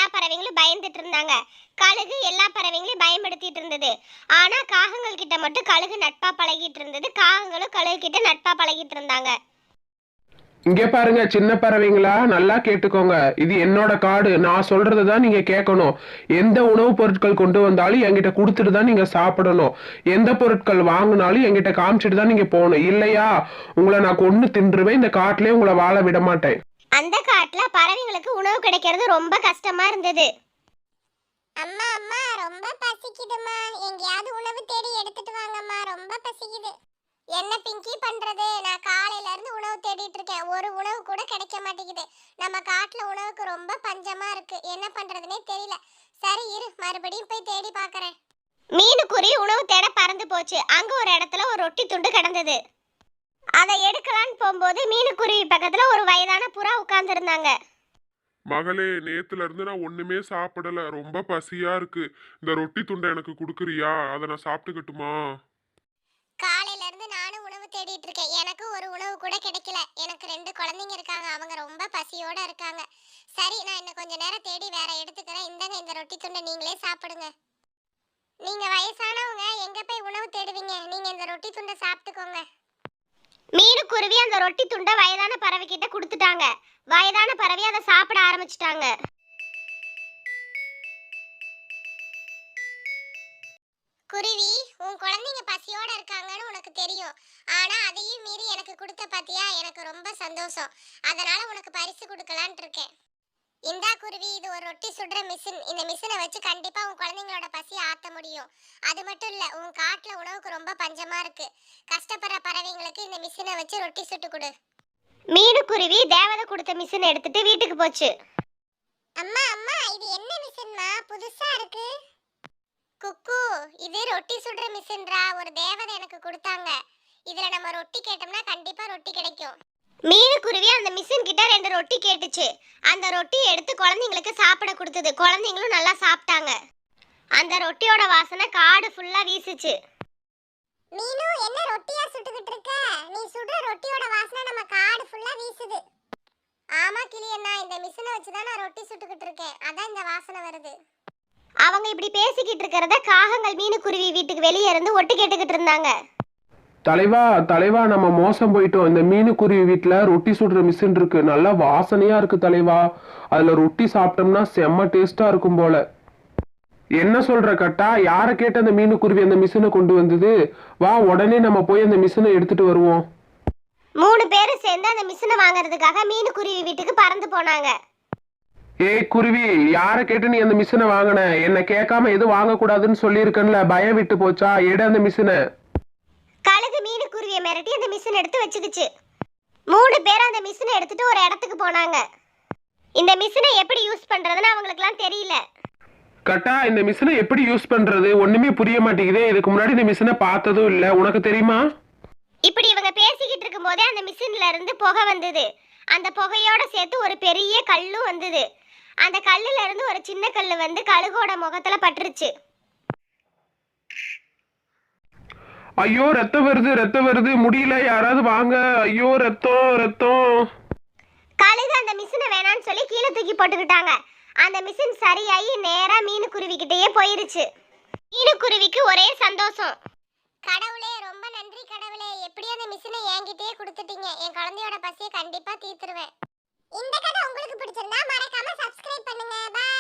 எல்லா பறவைங்களும் பயந்துட்டு இருந்தாங்க. கழுகு எல்லா பறவைங்களையும் பயன்படுத்திட்டு இருந்தது. ஆனா காகங்கள் கிட்ட மட்டும் கழுகு நட்பா பழகிட்டு இருந்தது. காகங்களும் கழுகு கிட்ட நட்பா பழகிட்டு இருந்தாங்க. இங்க பாருங்க சின்ன பறவைங்களா, நல்லா கேட்டுக்கோங்க. இது என்னோட காடு, நான் சொல்றதுதான் நீங்க கேட்கணும். எந்த உணவுப் பொருட்கள் கொண்டு வந்தாலும் என்கிட்ட கொடுத்துட்டு தான் நீங்க சாப்பிடணும். எந்த பொருட்கள் வாங்கினாலும் என்கிட்ட காமிச்சிட்டு தான் நீங்க போகணும். இல்லையா உங்களை நான் கொன்னு தின்றுவேன். இந்த காட்டிலே உங்களை வாழ விட மாட்டேன். அந்த காட்டுல பறவைங்களுக்கு உணவு கிடைக்கிறது ரொம்ப கஷ்டமா இருந்தது. அம்மா அம்மா ரொம்ப பசிக்குதுமா, எங்கேயாவது உணவு தேடி எடுத்துட்டு வாங்கம்மா, ரொம்ப பசிக்குது. என்ன பிங்கி பண்றது, நான் காலையில இருந்து உணவு தேடிட்டு இருக்கேன், ஒரு உணவு கூட கிடைக்க மாட்டேங்குது. நம்ம காட்டுல உணவுக்கு ரொம்ப பஞ்சமா இருக்கு, என்ன பண்றதுனே தெரியல. சரி இரு, மறுபடியும் போய் தேடி பார்க்கறேன். மீனுக்குருவி உணவு தேட பறந்து போச்சு. அங்க ஒரு இடத்துல ஒரு ரொட்டி துண்டு கிடந்தது. அதை எடுக்கலான்னு போகும்போது மீனுக்குருவி பக்கத்துல ஒரு வயதான புறா உட்கார்ந்து இருந்தாங்க. மகளே, நேத்துல இருந்து நான் ஒண்ணுமே சாப்பிடல, ரொம்ப பசியா இருக்கு. இந்த ரொட்டி துண்டை எனக்கு குடுக்குறியா? அதை நான் சாப்பிட்டுக்கட்டுமா? காலையில இருந்து நானும் உணவு தேடிட்டு இருக்கேன், எனக்கு ஒரு உணவு கூட கிடைக்கல. எனக்கு 2 குழந்தைங்க இருக்காங்க, அவங்க ரொம்ப பசியோட இருக்காங்க. சரி, நான் இன்னும் கொஞ்ச நேரம் தேடி வேற எடுத்துக்கிறேன். இந்தங்க இந்த ரொட்டி துண்டை நீங்களே சாப்பிடுங்க. நீங்க வயசானவங்க, எங்க போய் உணவு தேடுவீங்க? நீங்க இந்த ரொட்டி துண்டை சாப்பிட்டுக்கோங்க. மீனுக்குருவி அந்த ரொட்டி துண்டை வயதான பறவை கிட்ட கொடுத்துட்டாங்க. வயதான பறவை அதை சாப்பிட ஆரம்பிச்சிட்டாங்க. குருவி, உன் குழந்தைங்க பசியோட இருக்காங்கன்னு உனக்கு தெரியும். ஆனா அதையும் மீறி எனக்கு கொடுத்த பாத்தியா, எனக்கு ரொம்ப சந்தோஷம். அதனால உனக்கு பரிசு கொடுக்கலான்னு இருக்கேன். இந்தா குருவி, இது ஒரு ரொட்டி சுடுற மிஷின். இந்த மிஷினை வச்சு கண்டிப்பா உன் குழந்தைங்களோட பசியை ஆத்த முடியும். அது மட்டும் இல்ல, உன் காட்டுல உணவுக்கு ரொம்ப பஞ்சமா இருக்கு. கஷ்டப்படுற பறவைங்களுக்கு இந்த மிஷினை வச்சு ரொட்டி சுட்டு கொடு. மீனுக்குருவி தேவதை கொடுத்த மிஷினை எடுத்துட்டு வீட்டுக்கு போச்சு. அம்மா அம்மா, இது என்ன மிஷின்மா, புதுசா இருக்கு? குக்கு, இது ரொட்டி சுடுற மிஷின்ரா, ஒரு தேவதை எனக்கு கொடுத்தாங்க. இதுல நம்ம ரொட்டி கேட்டோம்னா கண்டிப்பா ரொட்டி கிடைக்கும். மீனுக்குருவி அந்த மிஷின் கிட்ட 2 ரொட்டி கேட்டுச்சு. அந்த ரொட்டியை எடுத்து குழந்தைங்களுக்கு சாப்பிட கொடுத்தது. குழந்தைங்களும் நல்லா சாப்பிட்டாங்க. அந்த ரொட்டியோட வாசனை காடு ஃபுல்லா வீசுச்சு. மீனு, என்ன ரொட்டியா சுட்டுக்கிட்டு இருக்க? நீ சுடுற ரொட்டியோட வாசனை நம்ம காடு ஃபுல்லா வீசுது. ஆமா கிளியண்ணா, இந்த மிஷினை வச்சு தான் நான் ரொட்டி சுட்டுக்கிட்டு இருக்கேன், அதான் இந்த வாசனை வருது. அவங்க இப்படி பேசிக்கிட்டு இருக்கிறத காகங்கள் மீனுக்குருவி வீட்டுக்கு வெளியே இருந்து ஒட்டு கேட்டுக்கிட்டு இருந்தாங்க. தலைவா தலைவா, நம்ம மோசம் போயிட்டோம். இந்த மீனுக்குருவி வீட்டுல ரொட்டி சுடுற மிஷின் இருக்கு, நல்லா வாசனையா இருக்கு தலைவா. அதுல ரொட்டி சாப்பிட்டோம்னா செம்ம டேஸ்டா இருக்கும் போல. என்ன சொல்ற கட்டா? யாரை கேட்டு அந்த மீனுக்குருவி அந்த மிஷினை கொண்டு வந்தது? வா, உடனே நம்ம போய் அந்த மிஷினை எடுத்துட்டு வருவோம். 3 பேரும் சேர்ந்து அந்த மிஷினை வாங்குறதுக்காக மீனுக்குருவி வீட்டுக்கு பறந்து போனாங்க. ஏய் குருவி, யாரை கேட்டு நீ அந்த மிஷினை வாங்கின? என்ன கேட்காம எதுவும் வாங்கக்கூடாதுன்னு சொல்லியிருக்கேன்ல, பயம் விட்டு போச்சா? எடு அந்த மிஷினை. கழுகு மீனுக்குருவியை மிரட்டி அந்த மிஷின் எடுத்து வச்சுக்கிச்சு. 3 பேரும் அந்த மிஷினை எடுத்துட்டு ஒரு இடத்துக்கு போனாங்க. இந்த மிஷினை எப்படி யூஸ் பண்றதுன்னு அவங்களுக்குலாம் தெரியல. கட்டா, இந்த மிஷினை எப்படி யூஸ் பண்றது ஒண்ணுமே புரிய மாட்டேங்குதே. இதுக்கு முன்னாடி இந்த மிஷினை பார்த்ததும் இல்ல, உனக்கு தெரியுமா? இப்படி இவங்க பேசிக்கிட்டு இருக்கும் போதே அந்த மிஷின்ல இருந்து புகை வந்தது. அந்த புகையோட சேர்த்து ஒரு பெரிய கல்லும் வந்தது. அந்த கல்லுல இருந்து ஒரு சின்ன கல்லு வந்து கழுகோட முகத்துல பட்டுருச்சு. ஐயோ, ரத்தம் வருது ரத்தம் வருது, முடியல, யாராவது வாங்க. ஐயோ, ரத்தம் ரத்தம். கழுகு அந்த மிஷினை வேணான்னு சொல்லி கீழே தூக்கி போட்டுக்கிட்டாங்க. அந்த மிஷின் சரியாயி நேரா மீனுக்குருவி கிட்டயே போயிருச்சு. மீனுக்குருவிக்கு ஒரே சந்தோஷம். கடவுளே, ரொம்ப நன்றி கடவுளே, எப்படியோ அந்த மிஷினை என்கிட்டயே கொடுத்துட்டீங்க. என் குழந்தையோட பசியை கண்டிப்பா தீர்த்துருவேன். இந்த கதை உங்களுக்கு பிடிச்ச